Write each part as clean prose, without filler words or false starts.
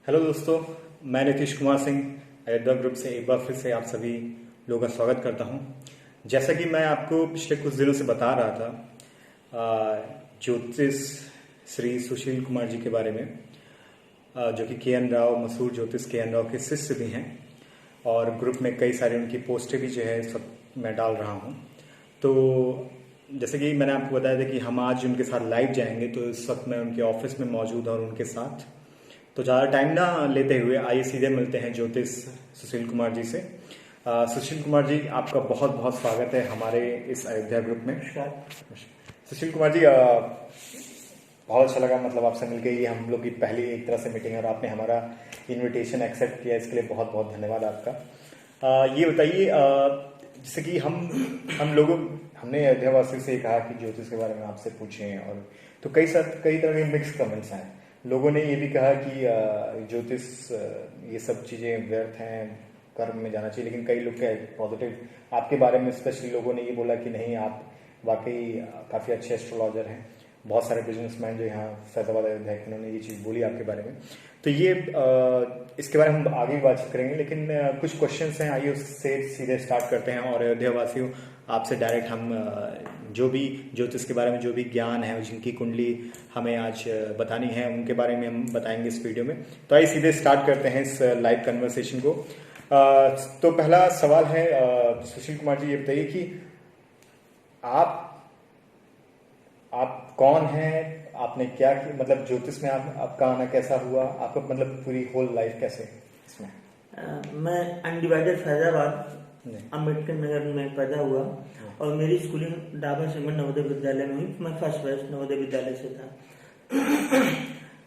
Hello दोस्तों, मैं Nitish Kumar Singh Ayodhya group से एक बार फिर से आप सभी लोगों का स्वागत करता हूं। जैसा कि मैं आपको पिछले कुछ दिनों से बता रहा था ज्योतिष श्री सुशील कुमार जी के बारे में, जो कि के.एन. राव, मशहूर ज्योतिष के.एन. राव के शिष्य भी हैं और ग्रुप में कई सारी उनकी पोस्टें भी जो है सब मैं डाल रहा हूं। तो जैसे कि मैंने आपको बताया था कि हम आज उनके साथ लाइव जाएंगे, तो इस वक्त मैं उनके ऑफिस में मौजूद और उनके साथ, तो ज़्यादा टाइम ना लेते हुए आइए सीधे मिलते हैं ज्योतिष सुशील कुमार जी से। सुशील कुमार जी, आपका बहुत बहुत स्वागत है हमारे इस अयोध्या ग्रुप में। सुशील कुमार जी, बहुत अच्छा लगा, मतलब आपसे मिलकर ये हम लोग की पहली एक तरह से मीटिंग है और आपने हमारा इनविटेशन एक्सेप्ट किया, इसके लिए बहुत बहुत धन्यवाद आपका। ये बताइए, जैसे कि हमने अयोध्या वासियों से कहा कि ज्योतिष के बारे में आपसे पूछें, और तो कई तरह के मिक्स कमेंट्स आए। लोगों ने ये भी कहा कि ज्योतिष ये सब चीज़ें व्यर्थ हैं, कर्म में जाना चाहिए, लेकिन कई लोग क्या पॉजिटिव आपके बारे में स्पेशली लोगों ने ये बोला कि नहीं, आप वाकई काफ़ी अच्छे एस्ट्रोलॉजर हैं। बहुत सारे बिजनेसमैन जो यहाँ फैजाबाद अयोध्या के, उन्होंने ये चीज़ बोली आपके बारे में। तो ये इसके बारे में हम आगे भी बातचीत करेंगे, लेकिन कुछ क्वेश्चंस हैं, आइए उससे सीधे स्टार्ट करते हैं। और अयोध्या वासियों, आपसे डायरेक्ट हम जो भी ज्योतिष के बारे में जो भी ज्ञान है, जिनकी कुंडली हमें आज बतानी है, उनके बारे में हम बताएंगे इस वीडियो में। तो आइए सीधे स्टार्ट करते हैं इस लाइव कन्वर्सेशन को। तो पहला सवाल है, सुशील कुमार जी, ये बताइए कि आप कौन हैं, आपने क्या किया, मतलब ज्योतिष में आपका आना कैसा हुआ, आपका मतलब पूरी होल लाइफ कैसे इसमें? मैं अनडिवाइडेड फैजाबाद अम्बेडकर नगर में पैदा हुआ और मेरी स्कूलिंग डाबा सिमन नवोदय विद्यालय में हुई। मैं फर्स्ट बैच नवोदय विद्यालय से था।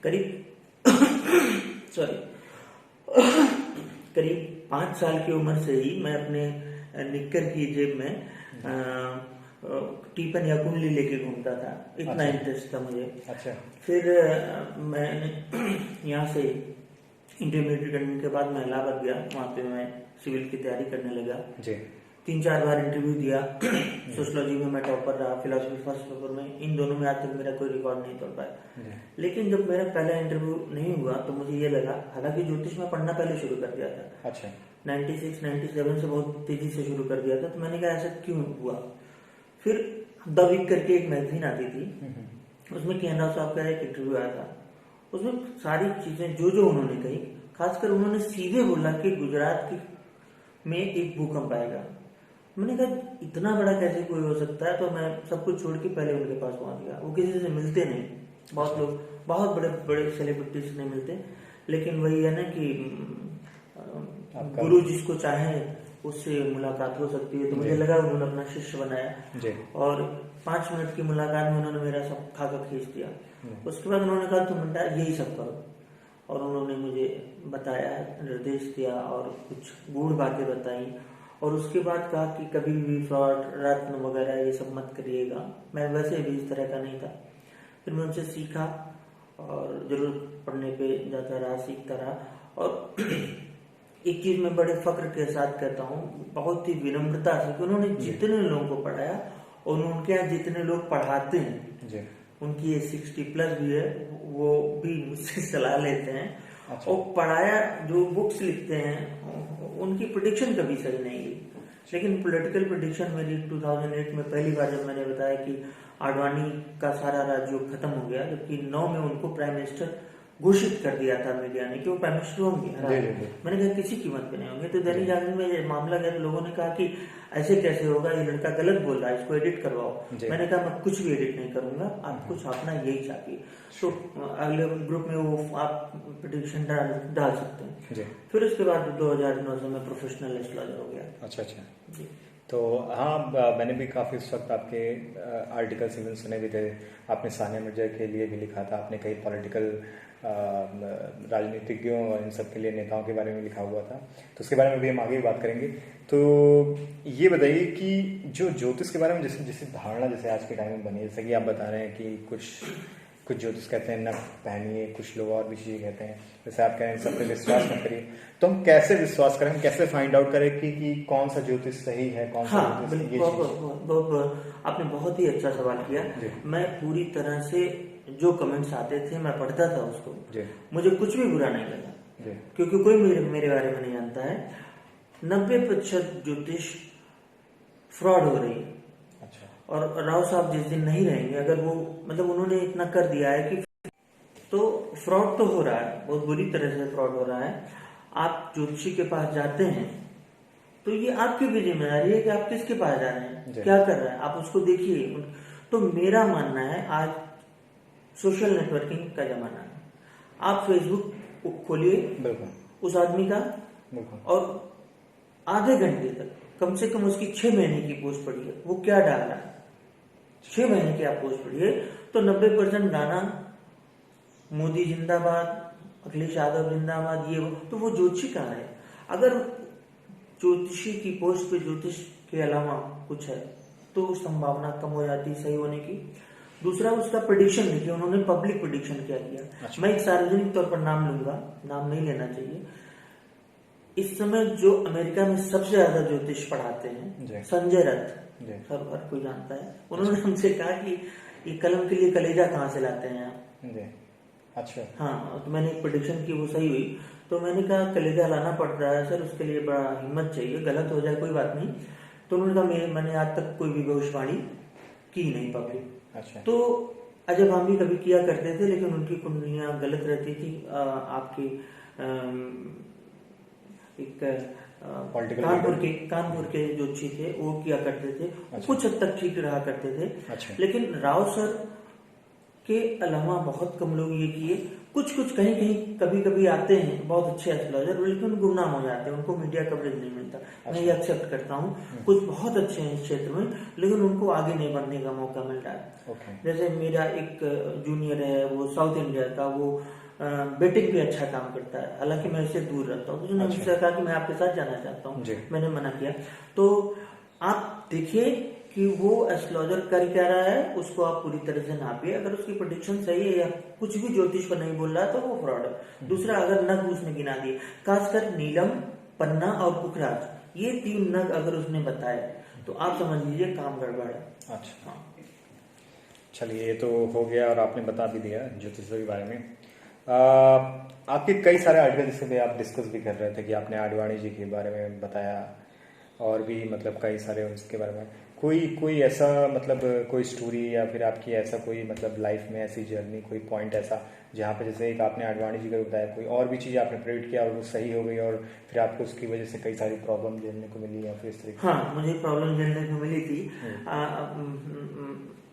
करीब 5 साल की उम्र से ही मैं अपने निक्कर की जेब में टीपन या कुंडली लेके घूमता था। इतना इंटरेस्ट था मुझे। अच्छा। फिर मैंने यहाँ से इंटरमीडिएट करने के बाद मैं इलाहाबाद गया, वहाँ पे मैं सिविल की तैयारी करने लगा जी। 3-4 बार इंटरव्यू दिया। सोशलॉजी में मैं टॉपर रहा, फिलोसफी फर्स्ट पेपर में, इन दोनों में आज तक मेरा कोई रिकॉर्ड नहीं तोड़ पाया। लेकिन जब मेरा पहला इंटरव्यू नहीं हुआ तो मुझे ये लगा, हालांकि ज्योतिष में पढ़ना पहले शुरू कर दिया था। अच्छा। 96-97 से बहुत तेजी से शुरू कर दिया था। तो मैंने कहा ऐसा क्यों हुआ। फिर द वीक करके एक मैगजीन आती थी, उसमें के.एन. राव साहब का एक इंटरव्यू आया था। उसमें सारी चीजें जो उन्होंने कही, खासकर उन्होंने सीधे बोला कि गुजरात में एक भूकंप आएगा। मैंने कहा इतना बड़ा कैसे कोई हो सकता है। तो मैं सब कुछ छोड़ के पहले उनके पास पहुंच गया। वो किसी से मिलते नहीं, बहुत लोग, बहुत बड़े बड़े सेलिब्रिटी से नहीं मिलते, लेकिन वही है ना कि गुरु जिसको चाहे उससे मुलाकात हो सकती है। तो मुझे लगा उन्होंने अपना शिष्य बनाया और 5 मिनट की मुलाकात में उन्होंने मेरा सब खाका खींच दिया। उसके बाद उन्होंने कहा तुम बेटा यही सब करो, और उन्होंने मुझे बताया, निर्देश दिया और कुछ गूढ़ बातें बताई। और उसके बाद कहा कि कभी भी फ्रॉड, रत्न वगैरह ये सब मत करिएगा। मैं वैसे भी इस तरह का नहीं था। फिर मैं उनसे सीखा और जरूरत पड़ने पे जाता रहा, सीखता रहा। और एक चीज मैं बड़े फक्र के साथ कहता हूँ, बहुत ही विनम्रता से, उन्होंने जितने लोगों को पढ़ाया और उनके यहाँ जितने लोग पढ़ाते हैं, उनकी ये 60+ भी है, वो भी मुझसे सलाह लेते हैं। अच्छा। और पढ़ाया, जो बुक्स लिखते हैं उनकी प्रेडिक्शन कभी सही नहीं हुई, लेकिन पॉलिटिकल प्रेडिक्शन मेरी 2008 में पहली बार जब मैंने बताया कि आडवाणी का सारा राज्य खत्म हो गया, जबकि 9 में उनको प्राइम मिनिस्टर घोषित कर दिया था मीडिया ने कि वो प्राइम मिनिस्टर होंगे। मैंने कहा किसी कीमत पे नहीं होंगे। तो दैनिक जागरण में ये मामला गया तो लोगों ने कहा कि ऐसे कैसे होगा, ये लड़का गलत बोल रहा है, इसको एडिट करवाओ। मैंने कहा मैं कुछ भी एडिट नहीं करूंगा, आपको छापना यही चाहिए। तो अगले ग्रुप में वो आप प्रेडिक्शन डाल सकते हैं। फिर उसके बाद 2009 से मैं प्रोफेशनल एस्ट्रोलॉजर हो गया। अच्छा जी। तो हाँ, मैंने भी काफ़ी उस वक्त आपके आर्टिकल्स इवन सुने भी थे। आपने सानिया मिर्जा के लिए भी लिखा था, आपने कई पॉलिटिकल राजनीतिज्ञों और इन सब के लिए नेताओं के बारे में लिखा हुआ था, तो उसके बारे में भी हम आगे बात करेंगे। तो ये बताइए कि जो ज्योतिष के बारे में जैसे धारणा जैसे आज के टाइम में बनी है, जैसे कि आप बता रहे हैं कि कुछ ज्योतिष कहते हैं नक पहनिए, कुछ लोग और भी चीज़ें कहते हैं, जैसे आप कह रहे हैं सब पे विश्वास न करिए, तो हम कैसे विश्वास करें, हम कैसे फाइंड आउट करें कि कौन सा ज्योतिष सही है, कौन सा आपने बहुत ही अच्छा सवाल किया। मैं पूरी तरह से जो कमेंट्स आते थे मैं पढ़ता था उसको, मुझे कुछ भी बुरा नहीं लगा। क्योंकि कोई मेरे बारे में नहीं जानता है। 90% ज्योतिष फ्रॉड हो रही है। अच्छा। और राव साहब जिस दिन नहीं रहेंगे, अगर वो मतलब उन्होंने इतना कर दिया है कि तो फ्रॉड तो हो रहा है, बहुत बुरी तरह से फ्रॉड हो रहा है। आप ज्योतिषी के पास जाते हैं तो ये आपकी भी जिम्मेदारी है कि आप किसके पास जा रहे हैं, क्या कर रहे हैं, आप उसको देखिए। तो मेरा मानना है आज सोशल नेटवर्किंग का जमाना है। आप फेसबुक खोलिए उस आदमी का और आधे घंटे तक कम से कम उसकी 6 महीने की पोस्ट पढ़िए, वो क्या डाल रहा है। 6 महीने की आप पोस्ट पढ़िए तो 90% गाना मोदी जिंदाबाद, अखिलेश यादव जिंदाबाद, ये तो वो ज्योतिषी कहाँ है। अगर ज्योतिषी की पोस्ट पे ज्योतिष के अलावा कुछ है तो संभावना कम हो जाती है सही होने की। दूसरा उसका प्रेडिक्शन देखिए, उन्होंने पब्लिक प्रेडिक्शन क्या किया। अच्छा। मैं एक सार्वजनिक तौर पर नाम लूंगा, नाम नहीं लेना चाहिए। इस समय जो अमेरिका में सबसे ज्यादा ज्योतिष पढ़ाते हैं संजय रथ, हर कोई जानता है। उन्होंने हमसे कहा कि ये कलम के लिए कलेजा कहाँ से लाते हैं आप। अच्छा। हाँ, तो मैंने एक प्रेडिक्शन की, वो सही हुई। तो मैंने कहा कलेजा लाना पड़ रहा है सर, उसके लिए बड़ा हिम्मत चाहिए, गलत हो जाए कोई बात नहीं। तो उन्होंने कहा मैंने आज तक कोई भी भविष्यवाणी की नहीं पब्लिक। अच्छा। तो अजब हम भी कभी किया करते थे, लेकिन उनकी कुंडलियां गलत रहती थी। आपकी एक कानपुर के ज्योतिषी थे, वो किया करते थे। अच्छा। कुछ हद तक ठीक रहा करते थे। अच्छा। लेकिन राव सर के अलावा बहुत कम लोग ये किए। कुछ कहीं कभी कभी आते हैं बहुत अच्छे एस्ट्रोलॉजर, लेकिन गुमनाम हो जाते हैं, उनको मीडिया कवरेज नहीं मिलता। अच्छा। मैं ये एक्सेप्ट करता हूँ। कुछ बहुत अच्छे हैं इस क्षेत्र में, लेकिन उनको आगे नहीं बढ़ने का मौका मिल रहा है। okay. जैसे मेरा एक जूनियर है, वो साउथ इंडिया का, वो बेटिंग पे अच्छा काम करता है, हालांकि मैं इससे दूर रहता हूँ। तो उसने मुझसे कहा कि मैं आपके साथ जाना चाहता हूँ, मैंने मना किया। तो आप देखिए कि वो एस्ट्रोलॉजर कर क्या रहा है, उसको आप पूरी तरह से नापिए। अगर उसकी प्रेडिक्शन सही है या कुछ भी ज्योतिष पर नहीं बोल रहा है तो वो फ्रॉड है। दूसरा, अगर नग उसने गिना दिए, खासकर नीलम, पन्ना और पुखराज, ये 3 नग अगर उसने बताए तो आप समझ लीजिए काम गड़बड़ है। अच्छा। चलिए, ये तो हो गया और आपने बता भी दिया ज्योतिष के बारे में। आपके कई सारे आर्टिकल जिससे आप डिस्कस भी कर रहे थे कि आपने आडवाणी जी के बारे में बताया और भी मतलब कई सारे उसके बारे में। कोई ऐसा मतलब कोई स्टोरी या फिर आपकी ऐसा कोई मतलब लाइफ में ऐसी जर्नी, कोई पॉइंट ऐसा जहाँ पे जैसे एक आपने आडवाणी जी का बताया, कोई और भी चीज़ आपने प्रेडिक्ट किया और वो सही हो गई और फिर आपको उसकी वजह से कई सारी प्रॉब्लम झेलने को मिली या फिर इस तरीके? हाँ, मुझे प्रॉब्लम झेलने को मिली थी।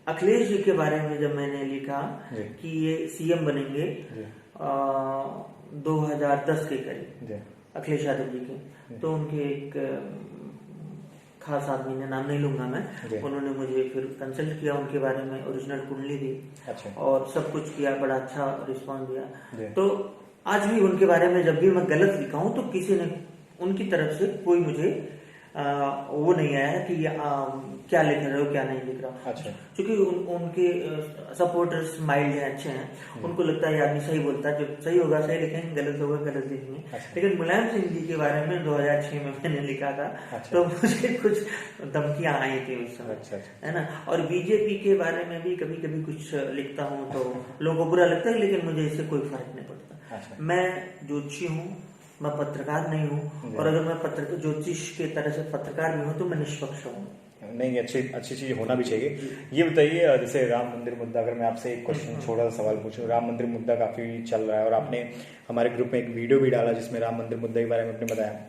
अखिलेश जी के बारे में जब मैंने लिखा कि ये सीएम बनेंगे 2010 के करीब, अखिलेश यादव जी के, तो उनके एक खास आदमी ने, नाम नहीं लूंगा मैं, उन्होंने मुझे फिर कंसल्ट किया, उनके बारे में ओरिजिनल कुंडली दी। अच्छा। और सब कुछ किया, बड़ा अच्छा रिस्पॉन्स दिया। तो आज भी उनके बारे में जब भी मैं गलत लिखा हूं तो किसी ने उनकी तरफ से कोई मुझे वो नहीं आया है कि क्या लिख रहे हो क्या नहीं लिख रहा। अच्छा। क्योंकि उनके सपोर्टर्स माइल्ड हैं, अच्छे हैं, उनको लगता है आदमी सही बोलता है, जब सही होगा सही लिखेंगे, गलत होगा गलत लिखेंगे। अच्छा। लेकिन मुलायम सिंह जी के बारे में 2006 में मैंने लिखा था। अच्छा। तो मुझे कुछ धमकियां आई थी उस समय। अच्छा। है ना। और बीजेपी के बारे में भी कभी कभी कुछ लिखता हूँ तो लोगों को बुरा लगता है, लेकिन मुझे इससे कोई फर्क नहीं पड़ता। अच्छा। मैं ज्योतिषी हूँ, मैं पत्रकार नहीं हूँ, और अगर मैं पत्रकार ज्योतिष के तरह से पत्रकार भी हूँ तो मैं निष्पक्ष हूँ। नहीं, अच्छी चीज होना भी चाहिए। ये बताइए, जैसे राम मंदिर मुद्दा, अगर मैं आपसे एक क्वेश्चन छोटा सा सवाल पूछूं, राम मंदिर मुद्दा काफी चल रहा है और आपने हमारे ग्रुप में एक वीडियो भी डाला जिसमें राम मंदिर मुद्दे के बारे में आपने बताया।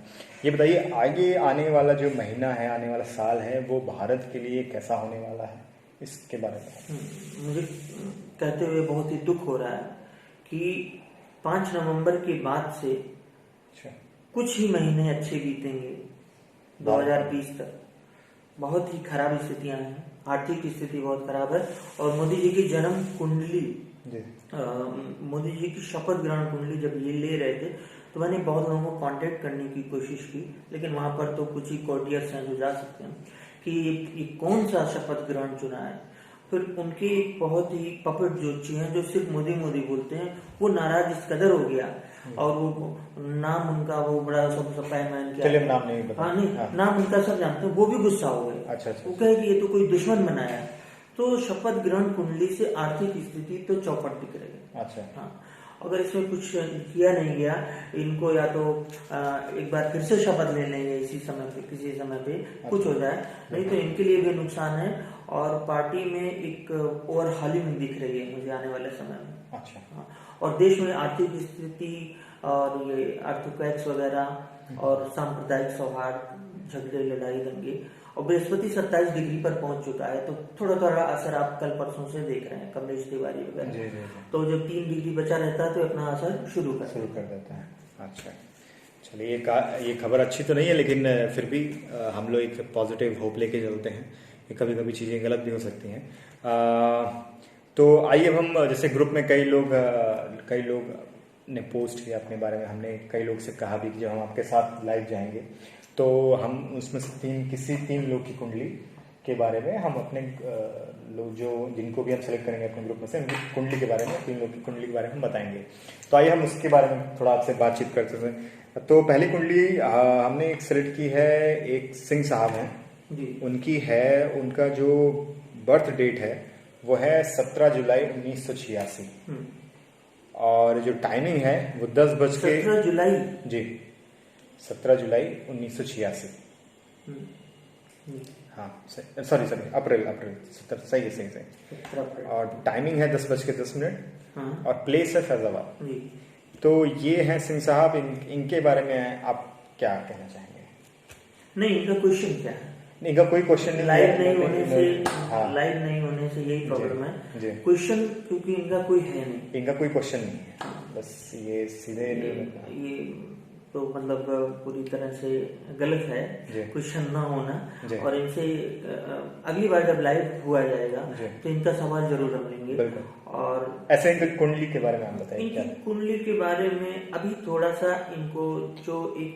ये बताइए, आगे आने वाला जो महीना है, आने वाला साल है, वो भारत के लिए कैसा होने वाला है, इसके बारे में? मुझे कहते हुए बहुत ही दुख हो रहा है कि 5 नवंबर के बाद से कुछ ही महीने अच्छे बीतेंगे 2020 तक। बहुत ही खराब स्थितियां हैं, आर्थिक स्थिति बहुत खराब है। और मोदी जी की जन्म कुंडली, मोदी जी की शपथ ग्रहण कुंडली जब ये ले रहे थे तो मैंने बहुत लोगों को कांटेक्ट करने की कोशिश की, लेकिन वहां पर तो कुछ ही कोर्टियर्स हैं जो जा सकते हैं कि ये कौन सा शपथ ग्रहण चुना है। फिर उनके एक बहुत ही पपेट ज्योतिषी हैं जो सिर्फ मोदी मोदी बोलते हैं, वो नाराज इस कदर हो गया और वो नाम उनका वो बड़ा सब मैन किया, नाम नहीं बता। हाँ, नहीं, नाम उनका सब जानते हैं, वो भी गुस्सा हो गए। अच्छा। वो कहे कि ये तो कोई दुश्मन बनाया। तो शपथ ग्रहण कुंडली से आर्थिक स्थिति तो चौपट दिख रही है। अच्छा। हाँ, अगर इसमें कुछ किया नहीं गया, इनको या तो एक बार फिर से शपथ ले लेंगे इसी समय पे, किसी समय पे कुछ हो जाए, नहीं तो इनके लिए भी नुकसान है और पार्टी में एक ओवरहालिंग दिख रही है मुझे आने वाले समय में। अच्छा। और देश में आर्थिक स्थिति और ये अर्थक्वेक्स वगैरह और सांप्रदायिक सौहार्द, झगड़े, लड़ाई, दंगे, और बृहस्पति 27 डिग्री पर पहुंच चुका है, तो थोड़ा थोड़ा असर आप कल परसों से देख रहे हैं, कमलेश तिवारी वगैरह। तो जब 3 डिग्री बचा रहता है तो अपना असर शुरू कर देता है। अच्छा, चलिए ये खबर अच्छी तो नहीं है, लेकिन फिर भी हम लोग एक पॉजिटिव होप लेके चलते हैं कि कभी कभी चीज़ें गलत भी हो सकती हैं। तो आइए अब हम, जैसे ग्रुप में कई लोग ने पोस्ट किया अपने बारे में, हमने कई लोग से कहा भी कि जब हम आपके साथ लाइव जाएंगे तो हम उसमें से किसी 3 लोग की कुंडली के बारे में हम अपने लोग जिनको भी हम सेलेक्ट करेंगे अपने ग्रुप में से, उनकी कुंडली के बारे में, 3 लोग की कुंडली के बारे में हम बताएंगे। तो आइए हम उसके बारे में थोड़ा आपसे बातचीत करते हैं। तो पहली कुंडली हमने एक सेलेक्ट की है, एक सिंह साहब हैं, उनकी है, उनका जो बर्थ डेट है वो है 17 जुलाई 1986 और जो टाइमिंग है वो 10:17 जुलाई जी 17 जुलाई 1986। हाँ सॉरी अप्रैल 17 सही है। और टाइमिंग है 10:10 और प्लेस है फैजाबाद। तो ये है सिंह साहब, इनके बारे में आप क्या कहना चाहेंगे? नहीं, इनका क्वेश्चन क्या है? इनका कोई क्वेश्चन नहीं, लाइव नहीं होने से यही प्रॉब्लम है क्वेश्चन, क्योंकि इनका कोई है नहीं, इनका कोई क्वेश्चन नहीं है, बस ये सीधे ये तो मतलब पूरी तरह से गलत है क्वेश्चन ना होना। और इनसे अगली बार जब लाइव हुआ जाएगा तो इनका सवाल जरूर हम लेंगे। और ऐसे इनकी कुंडली के बारे में हम बताइए। इनकी कुंडली के बारे में अभी थोड़ा सा इनको जो एक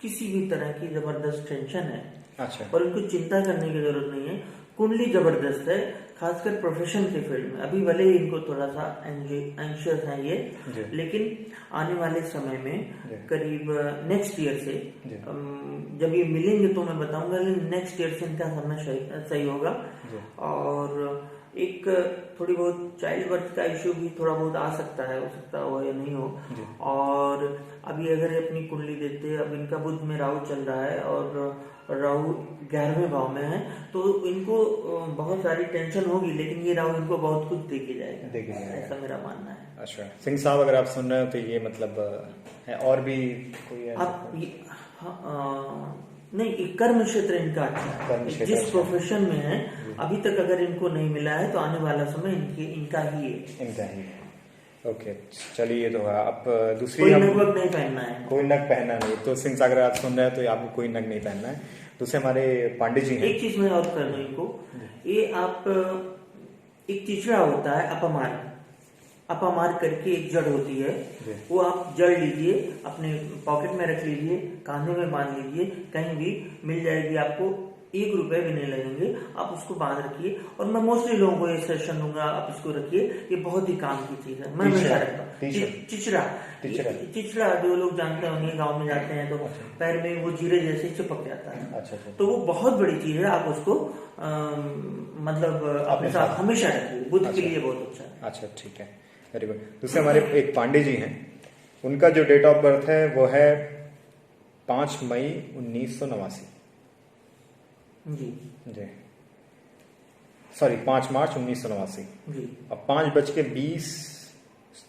किसी भी तरह की जबरदस्त टेंशन है, अच्छा, और इनको चिंता करने की जरूरत नहीं है। कुंडली जबरदस्त है, खासकर प्रोफेशन के फील्ड में। अभी भले ही इनको थोड़ा सा एंशियस है ये, लेकिन आने वाले समय में करीब नेक्स्ट ईयर से जब ये मिलेंगे तो मैं बताऊंगा, लेकिन नेक्स्ट ईयर से इनका समय सही होगा। और एक थोड़ी बहुत चाइल्ड बर्थ का इश्यू भी थोड़ा बहुत आ सकता है, हो सकता हो या नहीं हो। और अभी अगर अपनी कुंडली देखते हैं, अब इनका बुध में राहु चल रहा है और राहु 11वें भाव में है, तो इनको बहुत सारी टेंशन होगी, लेकिन ये राहु इनको बहुत कुछ देके जाएगा, ऐसा मेरा मानना है। अच्छा, सिंह साहब अगर आप सुन रहे हो तो ये मतलब है, और भी कोई आप नहीं, कर्म क्षेत्र इनका अच्छा है, जिस प्रोफेशन में है अभी तक अगर इनको नहीं मिला है तो आने वाला समय इनका ही है। ओके, चलिए, तो आप दूसरी, कोई नग नहीं पहनना है, कोई नग पहनना नहीं। तो सिंह सागर आप सुन रहे हैं तो आपको कोई नग नहीं पहनना है। दूसरे हमारे पांडे जी हैं। एक चीज मैं और कर दूं इनको, ये आप एक चिचड़ा होता है अपामार करके एक जड़ होती है, वो आप जड़ लीजिए, अपने पॉकेट में रख लीजिए, कांधे में बांध लीजिए, कहीं भी मिल जाएगी आपको, 1 रुपए भी नहीं लगेंगे, आप उसको बांध रखिए। और मैं मोस्टली लोगों को ये सजेशन दूंगा, आप इसको रखिए, ये बहुत ही काम की चीज है। मैं हमेशा रखता हूँ चिचड़ा, जो लोग जानते होंगे, गाँव में जाते हैं तो पैर में वो जीरे जैसे चिपक जाता है। अच्छा। तो वो बहुत बड़ी चीज है, आप उसको मतलब अपने साथ हमेशा रखिए, बुद्ध के लिए बहुत अच्छा है। अच्छा, ठीक है, वेरी गुड। दूसरे हमारे एक पांडे जी हैं, उनका जो डेट ऑफ बर्थ है वो है 5 मई 1989 जी सॉरी 5 मार्च 1989 जी। अब 5:20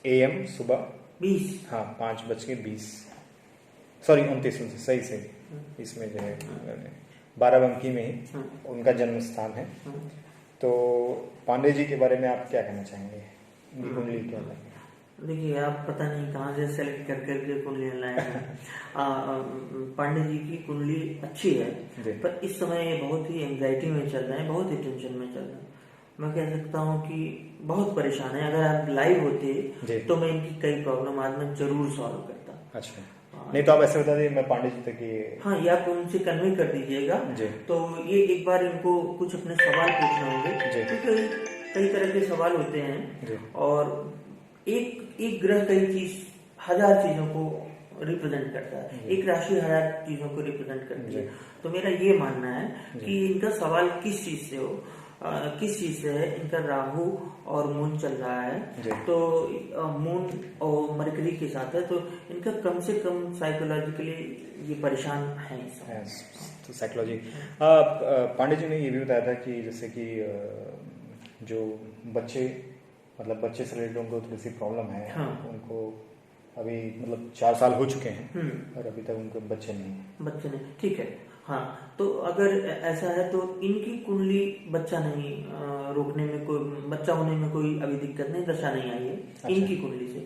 AM सुबह 20, हाँ 5:20 सॉरी 29 सही इसमें जो है बाराबंकी में ही उनका जन्म स्थान है। तो पांडे जी के बारे में आप क्या कहना चाहेंगे? उनकी कुंडली क्या है? देखिए, आप पता नहीं कहाँ से सेलेक्ट कर करके कुंडली लाए हैं। पांडे जी की कुंडली अच्छी है, पर इस समय ये बहुत ही एंजाइटी में चल रहे हैं, बहुत ही टेंशन में चल रहे हैं। मैं कह सकता हूँ कि बहुत परेशान है। अगर आप लाइव होते तो मैं इनकी कई प्रॉब्लम आज मैं जरूर सॉल्व करता। अच्छा, नहीं तो आप ऐसे बता दीजिए, मैं पांडे जी तक ये हाँ, ये आप उनसे कन्वे कर दीजिएगा। तो ये एक बार इनको कुछ अपने सवाल पूछने होंगे, क्योंकि कई तरह के सवाल होते हैं और एक ग्रह कई चीज 1000 चीजों को रिप्रेजेंट करता है, एक राशि 1000 चीजों को रिप्रेजेंट करती है। तो मेरा ये मानना है कि इनका सवाल किस चीज से हो, किस चीज से है, इनका राहु और मून चल रहा है, तो मून और मरकरी के साथ है, तो इनका कम से कम साइकोलॉजिकली ये परेशान है। तो साइकोलॉजी पांडे जी ने ये भी बताया था कि जैसे कि जो बच्चे से रिलेटेड उनको थोड़ी सी प्रॉब्लम है। हाँ। उनको अभी 4 साल हो चुके हैं और अभी तक उनको बच्चे नहीं, ठीक है। हाँ, तो अगर ऐसा है तो इनकी कुंडली बच्चा नहीं रोकने में, कोई बच्चा होने में कोई अभी दिक्कत नहीं, दशा नहीं आई है। अच्छा। इनकी कुंडली से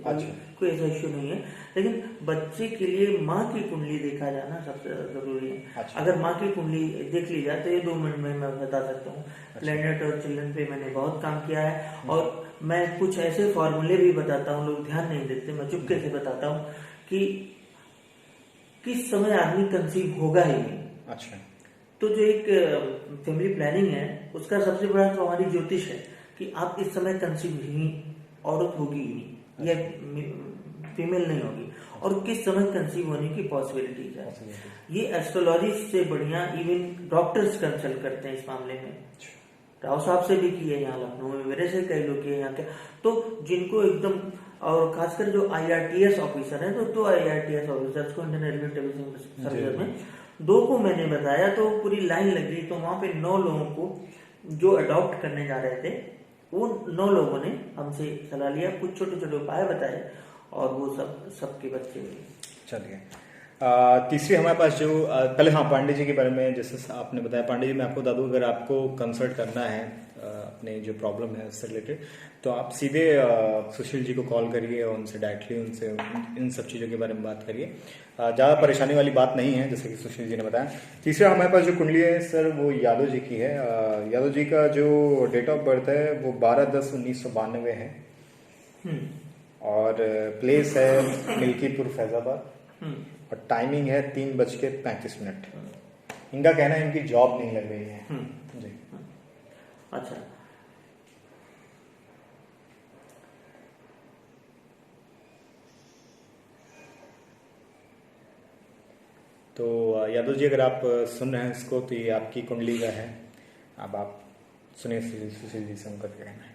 कोई ऐसा इश्यू नहीं है, लेकिन बच्चे के लिए माँ की कुंडली देखा जाना सबसे जरूरी है। अच्छा। अगर माँ की कुंडली देख ली जाए तो ये 2 मिनट में मैं बता सकता हूँ। प्लैनेट और चिल्ड्रन पे मैंने बहुत काम किया है और मैं कुछ ऐसे फॉर्मूले भी बताता हूँ, लोग ध्यान नहीं देते, मैं चुपके से बताता हूँ कि किस समय आदमी कंसीव होगा ही नहीं। अच्छा। तो जो एक फैमिली प्लानिंग है उसका सबसे बड़ा तो हमारी ज्योतिष है कि आप इस समय कंसीव ही, औरत होगी ही नहीं, या फीमेल नहीं होगी, और किस समय कंसीव होने की पॉसिबिलिटीज है। ये एस्ट्रोलॉजी से बढ़िया इवन डॉक्टर्स कंसल्ट करते हैं इस मामले में। राव साहब से भी किए यहाँ लखनऊ में, मेरे से कई लोग किए यहाँ के, तो जिनको एकदम, और खासकर जो IRTS ऑफिसर है, तो 2 IRTS ऑफिसर्स को, इंडियन रेलवे टेलीविजन सर्विस में 2 को मैंने बताया, तो पूरी लाइन लग गई। तो वहां पे 9 लोगों को जो अडॉप्ट करने जा रहे थे, वो 9 लोगों ने हमसे सलाह लिया, कुछ छोटे छोटे उपाय बताए और वो सबके बच्चे हुए। चलिए, तीसरी हमारे पास जो पहले, हाँ, पांडे जी के बारे में जैसे आपने बताया। पांडे जी, मैं आपको बता दूं, अगर आपको कंसल्ट करना है अपने जो प्रॉब्लम है उससे रिलेटेड, तो आप सीधे सुशील जी को कॉल करिए और उनसे डायरेक्टली उनसे इन सब चीज़ों के बारे में बात करिए। ज़्यादा परेशानी वाली बात नहीं है, जैसे कि सुशील जी ने बताया। तीसरा हमारे पास जो कुंडली है सर, वो यादव जी की है। यादव जी का जो डेट ऑफ बर्थ है वो 12/10/1992 है और प्लेस है मिल्कीपुर, फैजाबाद, और टाइमिंग है 3:35। इनका कहना है इनकी जॉब नहीं लग रही है जी। अच्छा, तो यादव जी, अगर आप सुन रहे हैं इसको, तो ये आपकी कुंडली का है। अब आप सुनिए सुशील जी से उनका क्या कहना है।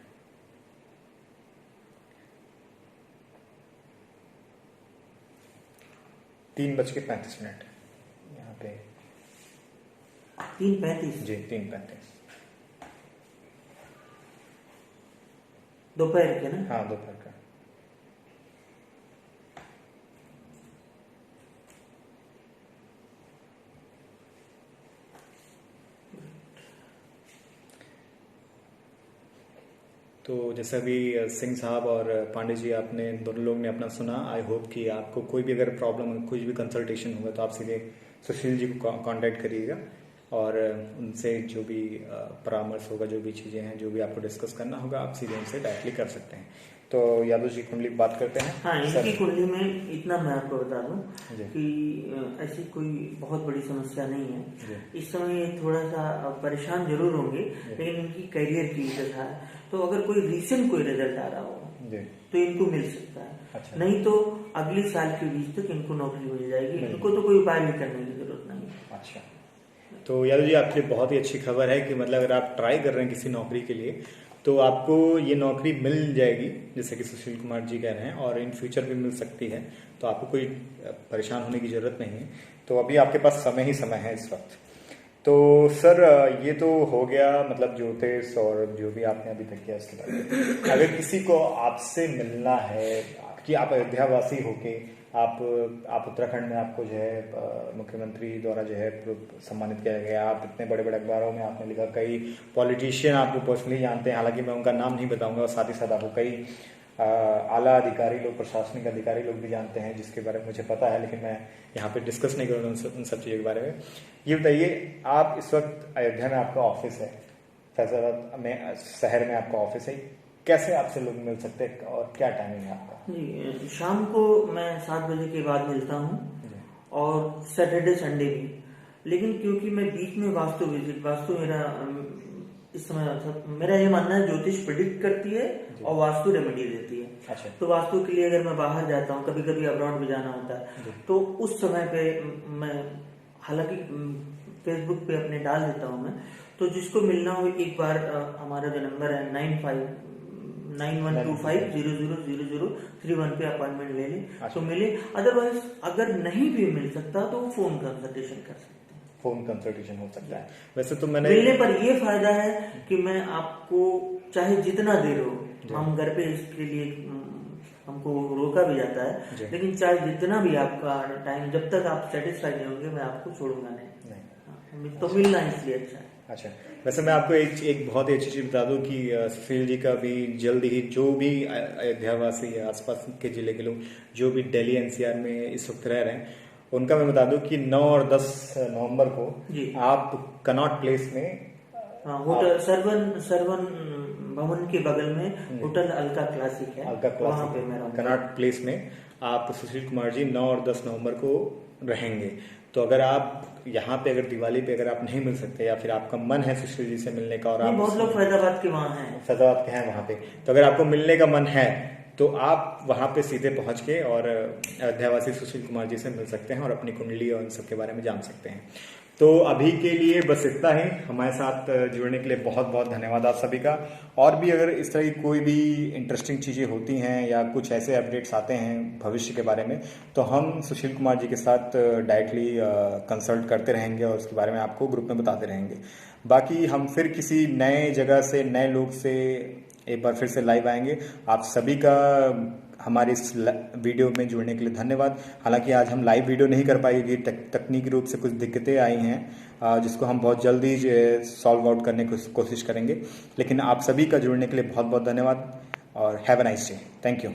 3:35 यहाँ पे। 3:35 जी, 3:35 दोपहर के ना? हाँ, दोपहर का। तो जैसा भी सिंह साहब और पांडे जी, आपने दोनों लोग ने अपना सुना। आई होप कि आपको कोई भी अगर प्रॉब्लम, कुछ भी कंसल्टेशन होगा, तो आप सीधे सुशील जी को कांटेक्ट करिएगा और उनसे जो भी परामर्श होगा, जो भी चीज़ें हैं, जो भी आपको डिस्कस करना होगा, आप सीधे उनसे डायरेक्टली कर सकते हैं। तो यादव जी कुंडली बात करते हैं। हाँ, इनकी कुंडली में इतना मैं आपको बता दूं कि ऐसी कोई बहुत बड़ी समस्या नहीं है। इस समय ये थोड़ा सा परेशान जरूर होंगे, लेकिन इनकी करियर की दशा है, तो अगर कोई रिसेंट कोई रिजल्ट आ रहा हो तो इनको मिल सकता है। अच्छा। नहीं तो अगले साल के बीच तक इनको नौकरी मिल जाएगी, इनको तो कोई उपाय भी करने की जरूरत नहीं है। अच्छा, तो यादव जी, आपके लिए बहुत ही अच्छी खबर है कि मतलब अगर आप ट्राई कर रहे हैं किसी नौकरी के लिए, तो आपको ये नौकरी मिल जाएगी, जैसे कि सुशील कुमार जी कह रहे हैं, और इन फ्यूचर भी मिल सकती है। तो आपको कोई परेशान होने की जरूरत नहीं है। तो अभी आपके पास समय ही समय है इस वक्त। तो सर, ये तो हो गया मतलब ज्योतिष और जो भी आपने अभी तक किया इसके बारे। अगर किसी को आपसे मिलना है कि आप अयोध्यावासी होके आप उत्तराखंड में, आपको जो है मुख्यमंत्री द्वारा जो है सम्मानित किया गया, आप इतने बड़े बड़े अखबारों में आपने लिखा, कई पॉलिटिशियन आपको पर्सनली जानते हैं, हालांकि मैं उनका नाम नहीं बताऊंगा, और साथ ही साथ आपको कई आला अधिकारी लोग, प्रशासनिक अधिकारी लोग भी जानते हैं, जिसके बारे में मुझे पता है, लेकिन मैं यहाँ पे डिस्कस नहीं करूँगा उन सब चीज़ों के बारे में। ये बताइए, आप इस वक्त अयोध्या में आपका ऑफिस है, फैजाबाद में शहर में आपका ऑफिस है, कैसे आपसे लोग मिल सकते हैं और क्या टाइमिंग है आपका? जी, शाम को मैं 7 बजे के बाद मिलता हूँ और सैटरडे संडे भी, लेकिन क्योंकि मैं बीच में वास्तु मेरा इस समय मेरा ये मानना है, ज्योतिष प्रेडिक्ट करती है और वास्तु रेमेडी देती है। अच्छा। तो वास्तु के लिए अगर मैं बाहर जाता हूँ, कभी कभी अब्रॉड भी जाना होता है, तो उस समय पे मैं, हालांकि फेसबुक पे अपने डाल देता हूँ मैं। तो जिसको मिलना हो एक बार हमारा जो नंबर है 9125000031 पे अपॉइंटमेंट ले लें तो मिले। अदरवाइज अगर नहीं भी मिल सकता तो फोन कंसल्टेशन कर सकते हैं। फोन कंसल्टेशन हो सकता है। वैसे तो मैंने मिलने पर ये फायदा है कि मैं आपको चाहे जितना देर हो, हम घर पे इसके लिए हमको रोका भी जाता है, लेकिन चाहे जितना भी आपका टाइम, जब तक आप सेटिस्फाइड नहीं होंगे मैं आपको छोड़ूंगा नहीं। तो मिलना इसलिए अच्छा है। अच्छा, वैसे मैं आपको एक बहुत ही अच्छी चीज बता दूं कि सुशील जी का भी जल्द ही, जो भी अयोध्यावासी या आसपास के जिले के लोग जो भी दिल्ली एनसीआर में इस वक्त रह रहे हैं, उनका मैं बता दूं कि 9 और 10 नवंबर को आप कनॉट प्लेस में होटल सरवन भवन के बगल में होटल अलका क्लासिक है, वहां पे मेरा कनॉट प्लेस में आप सुशील कुमार जी 9 और 10 नवंबर को रहेंगे। तो अगर आप यहाँ पे अगर दिवाली पे अगर आप नहीं मिल सकते या फिर आपका मन है सुशील जी से मिलने का, और आप बहुत लोग फैजाबाद के वहाँ हैं, फैजाबाद के हैं वहाँ पे, तो अगर आपको मिलने का मन है तो आप वहाँ पे सीधे पहुँच के और अयोध्यावासी सुशील कुमार जी से मिल सकते हैं और अपनी कुंडली और इन सब के बारे में जान सकते हैं। तो अभी के लिए बस इतना ही। हमारे साथ जुड़ने के लिए बहुत बहुत धन्यवाद आप सभी का। और भी अगर इस तरह की कोई भी इंटरेस्टिंग चीज़ें होती हैं या कुछ ऐसे अपडेट्स आते हैं भविष्य के बारे में, तो हम सुशील कुमार जी के साथ डायरेक्टली कंसल्ट करते रहेंगे और उसके बारे में आपको ग्रुप में बताते रहेंगे। बाकी हम फिर किसी नए जगह से, नए लोग से एक बार फिर से लाइव आएंगे। आप सभी का हमारी इस वीडियो में जुड़ने के लिए धन्यवाद। हालांकि आज हम लाइव वीडियो नहीं कर पाएंगे, तकनीकी रूप से कुछ दिक्कतें आई हैं जिसको हम बहुत जल्दी सॉल्व आउट करने की कोशिश करेंगे। लेकिन आप सभी का जुड़ने के लिए बहुत बहुत धन्यवाद और have a nice day. Thank you.